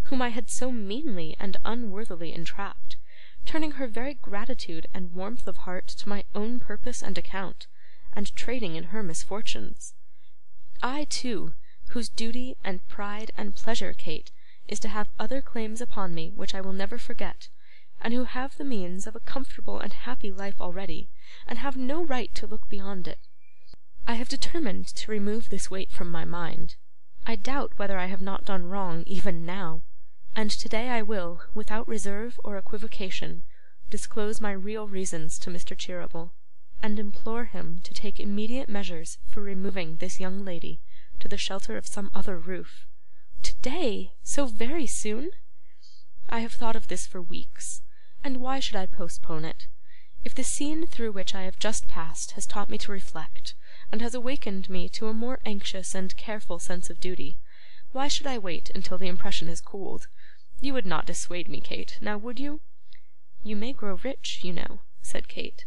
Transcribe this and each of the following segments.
whom I had so meanly and unworthily entrapped, turning her very gratitude and warmth of heart to my own purpose and account, and trading in her misfortunes. I too, whose duty and pride and pleasure, Kate, is to have other claims upon me which I will never forget, and who have the means of a comfortable and happy life already, and have no right to look beyond it. I have determined to remove this weight from my mind. I doubt whether I have not done wrong even now, and today I will, without reserve or equivocation, disclose my real reasons to Mr. Cheeryble, and implore him to take immediate measures for removing this young lady to the shelter of some other roof. Today? So very soon? I have thought of this for weeks, and why should I postpone it? If the scene through which I have just passed has taught me to reflect, and has awakened me to a more anxious and careful sense of duty, why should I wait until the impression has cooled? You would not dissuade me, Kate, now would you? You may grow rich, you know, said Kate.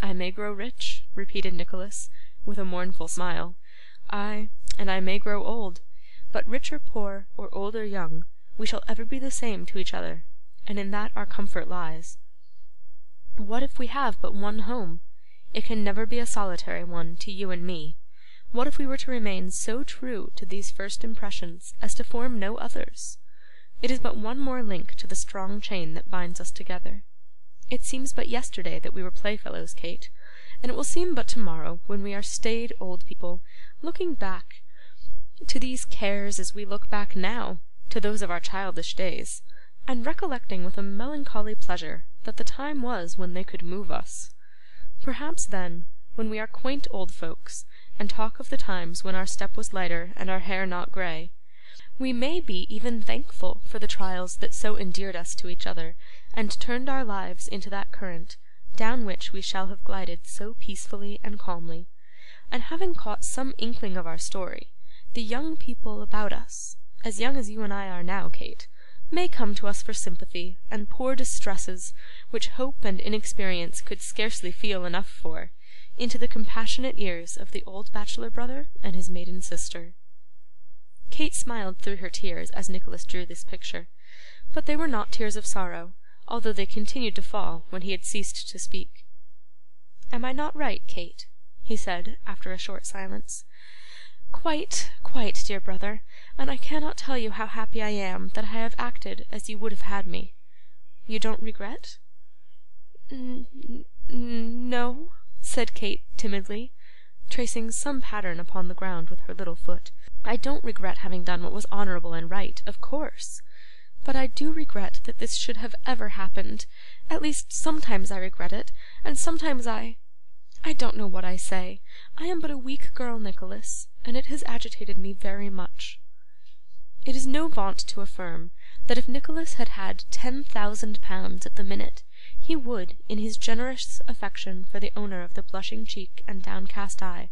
I may grow rich, repeated Nicholas, with a mournful smile. Ay, and I may grow old, but rich or poor, or old or young, we shall ever be the same to each other, and in that our comfort lies. What if we have but one home? It can never be a solitary one to you and me. What if we were to remain so true to these first impressions as to form no others? It is but one more link to the strong chain that binds us together. It seems but yesterday that we were playfellows, Kate, and it will seem but tomorrow when we are staid old people, looking back to these cares as we look back now to those of our childish days, and recollecting with a melancholy pleasure that the time was when they could move us. Perhaps then, when we are quaint old folks, and talk of the times when our step was lighter and our hair not grey, we may be even thankful for the trials that so endeared us to each other, and turned our lives into that current, down which we shall have glided so peacefully and calmly, and having caught some inkling of our story, the young people about us, as young as you and I are now, Kate, may come to us for sympathy and poor distresses which hope and inexperience could scarcely feel enough for, into the compassionate ears of the old bachelor brother and his maiden sister. Kate smiled through her tears as Nicholas drew this picture, but they were not tears of sorrow, although they continued to fall when he had ceased to speak. Am I not right, Kate? He said, after a short silence. Quite, quite, dear brother, and I cannot tell you how happy I am that I have acted as you would have had me. You don't regret? No, said Kate timidly, tracing some pattern upon the ground with her little foot. I don't regret having done what was honourable and right, of course, but I do regret that this should have ever happened. At least sometimes I regret it, and sometimes I don't know what I say. I am but a weak girl, Nicholas, and it has agitated me very much. It is no vaunt to affirm that if Nicholas had had £10,000 at the minute, he would, in his generous affection for the owner of the blushing cheek and downcast eye,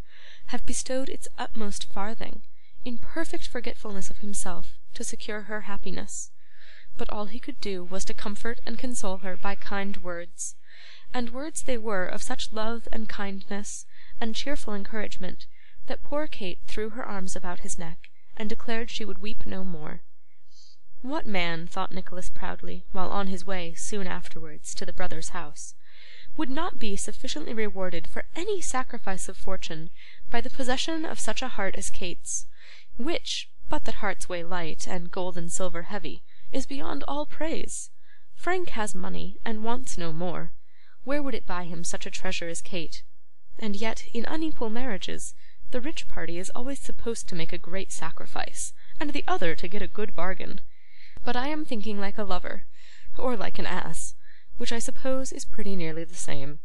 have bestowed its utmost farthing, in perfect forgetfulness of himself, to secure her happiness. But all he could do was to comfort and console her by kind words, and words they were of such love and kindness and cheerful encouragement that poor Kate threw her arms about his neck and declared she would weep no more. What man, thought Nicholas proudly, while on his way soon afterwards to the brother's house, would not be sufficiently rewarded for any sacrifice of fortune by the possession of such a heart as Kate's, which, but that hearts weigh light and gold and silver heavy, is beyond all praise? Frank has money, and wants no more. Where would it buy him such a treasure as Kate? And yet, in unequal marriages, the rich party is always supposed to make a great sacrifice, and the other to get a good bargain. But I am thinking like a lover, or like an ass, which I suppose is pretty nearly the same.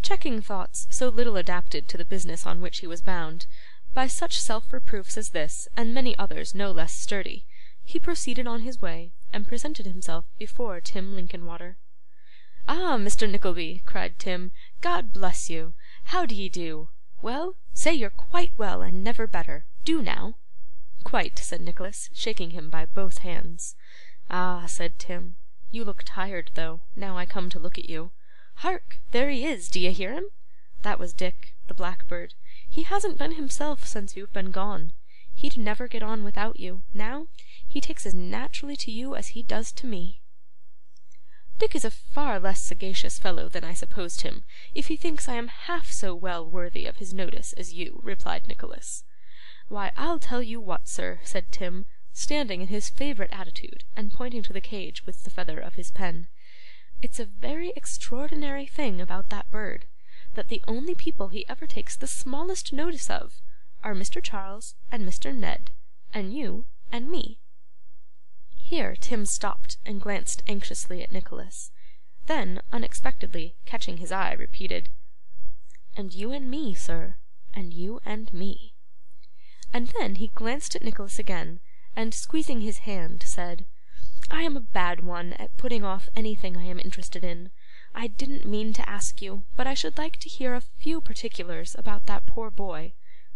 Checking thoughts so little adapted to the business on which he was bound, by such self-reproofs as this, and many others no less sturdy, he proceeded on his way, and presented himself before Tim Linkinwater. Ah, Mr. Nickleby, cried Tim, God bless you! How d'ye do? Well, say you're quite well and never better. Do now. Quite, said Nicholas, shaking him by both hands. Ah, said Tim, you look tired, though, now I come to look at you. Hark! There he is, d'ye hear him? That was Dick, the blackbird. He hasn't been himself since you've been gone. He'd never get on without you. Now, He takes as naturally to you as he does to me.' 'Dick is a far less sagacious fellow than I supposed him, if he thinks I am half so well worthy of his notice as you,' replied Nicholas. 'Why, I'll tell you what, sir,' said Tim, standing in his favourite attitude, and pointing to the cage with the feather of his pen. 'It's a very extraordinary thing about that bird, that the only people he ever takes the smallest notice of are Mr. Charles and Mr. Ned, and you and me.' Here Tim stopped and glanced anxiously at Nicholas, then, unexpectedly catching his eye, repeated, 'And you and me, sir, and you and me.' And then he glanced at Nicholas again, and squeezing his hand, said, 'I am a bad one at putting off anything I am interested in. I didn't mean to ask you, but I should like to hear a few particulars about that poor boy.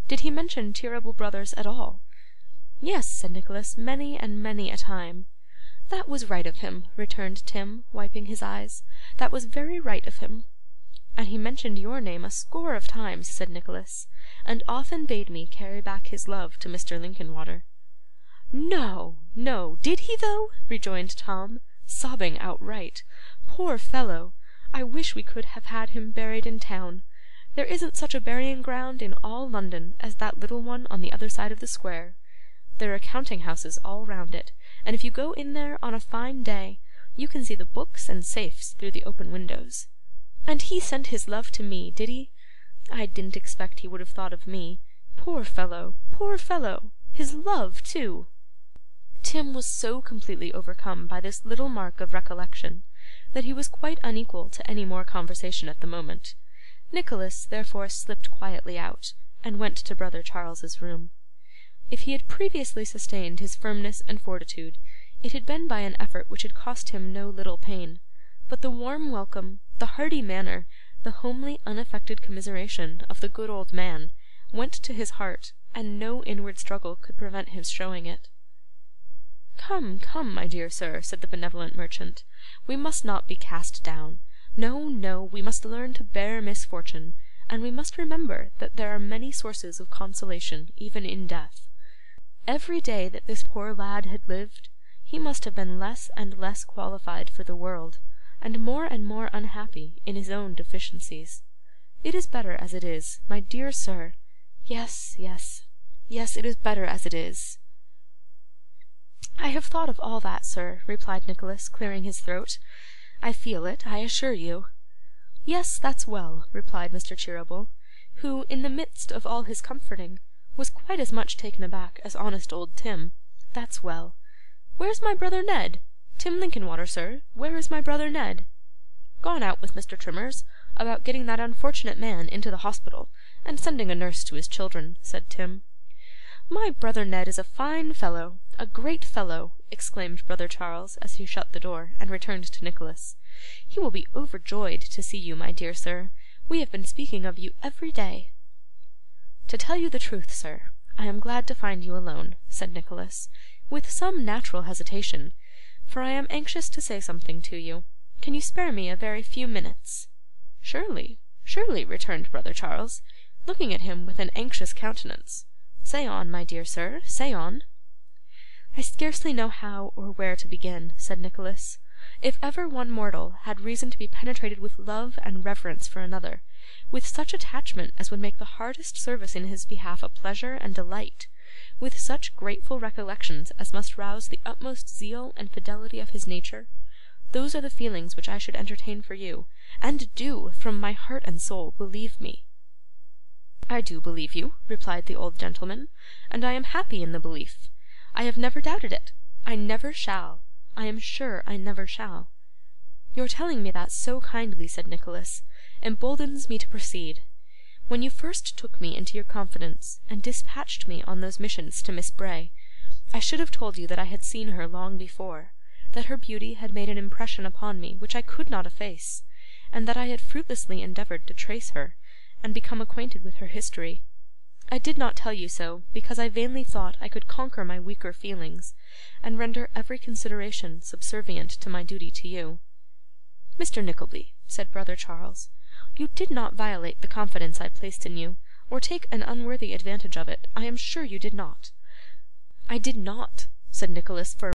Did he mention Cheeryble Brothers at all?' 'Yes,' said Nicholas, 'many and many a time.' 'That was right of him,' returned Tim, wiping his eyes. 'That was very right of him.' 'And he mentioned your name a score of times,' said Nicholas, 'and often bade me carry back his love to Mr. Linkinwater.' 'No, no, did he though?' rejoined Tom, sobbing outright. 'Poor fellow! I wish we could have had him buried in town. There isn't such a burying ground in all London as that little one on the other side of the square. There are counting houses all round it, and if you go in there on a fine day, you can see the books and safes through the open windows. And he sent his love to me, did he? I didn't expect he would have thought of me. Poor fellow, poor fellow! His love too!' Tim was so completely overcome by this little mark of recollection, that he was quite unequal to any more conversation at the moment. Nicholas therefore slipped quietly out, and went to brother Charles's room. If he had previously sustained his firmness and fortitude, it had been by an effort which had cost him no little pain, but the warm welcome, the hearty manner, the homely unaffected commiseration of the good old man, went to his heart, and no inward struggle could prevent his showing it. 'Come, come, my dear sir,' said the benevolent merchant, 'we must not be cast down. No, no, we must learn to bear misfortune, and we must remember that there are many sources of consolation even in death. Every day that this poor lad had lived, he must have been less and less qualified for the world, and more unhappy in his own deficiencies. It is better as it is, my dear sir. Yes, yes, yes, it is better as it is.' 'I have thought of all that, sir,' replied Nicholas, clearing his throat. 'I feel it, I assure you.' 'Yes, that's well,' replied Mr. Cheeryble, who, in the midst of all his comforting, was quite as much taken aback as honest old Tim. 'That's well. Where's my brother Ned? Tim Linkinwater, sir, where is my brother Ned?' 'Gone out with Mr. Trimmers, about getting that unfortunate man into the hospital, and sending a nurse to his children,' said Tim. 'My brother Ned is a fine fellow, a great fellow!' exclaimed brother Charles, as he shut the door, and returned to Nicholas. 'He will be overjoyed to see you, my dear sir. We have been speaking of you every day.' 'To tell you the truth, sir, I am glad to find you alone,' said Nicholas, with some natural hesitation, 'for I am anxious to say something to you. Can you spare me a very few minutes?' 'Surely, surely,' returned brother Charles, looking at him with an anxious countenance. 'Say on, my dear sir, say on.' 'I scarcely know how or where to begin,' said Nicholas. 'If ever one mortal had reason to be penetrated with love and reverence for another, with such attachment as would make the hardest service in his behalf a pleasure and delight, with such grateful recollections as must rouse the utmost zeal and fidelity of his nature, those are the feelings which I should entertain for you, and do, from my heart and soul, believe me.' 'I do believe you,' replied the old gentleman, 'and I am happy in the belief. I have never doubted it. I never shall. I am sure I never shall.' 'Your telling me that so kindly,' said Nicholas, 'emboldens me to proceed. When you first took me into your confidence, and dispatched me on those missions to Miss Bray, I should have told you that I had seen her long before, that her beauty had made an impression upon me which I could not efface, and that I had fruitlessly endeavoured to trace her, and become acquainted with her history. I did not tell you so, because I vainly thought I could conquer my weaker feelings, and render every consideration subservient to my duty to you.' 'Mr. Nickleby,' said brother Charles, 'you did not violate the confidence I placed in you, or take an unworthy advantage of it. I am sure you did not.' 'I did not,' said Nicholas for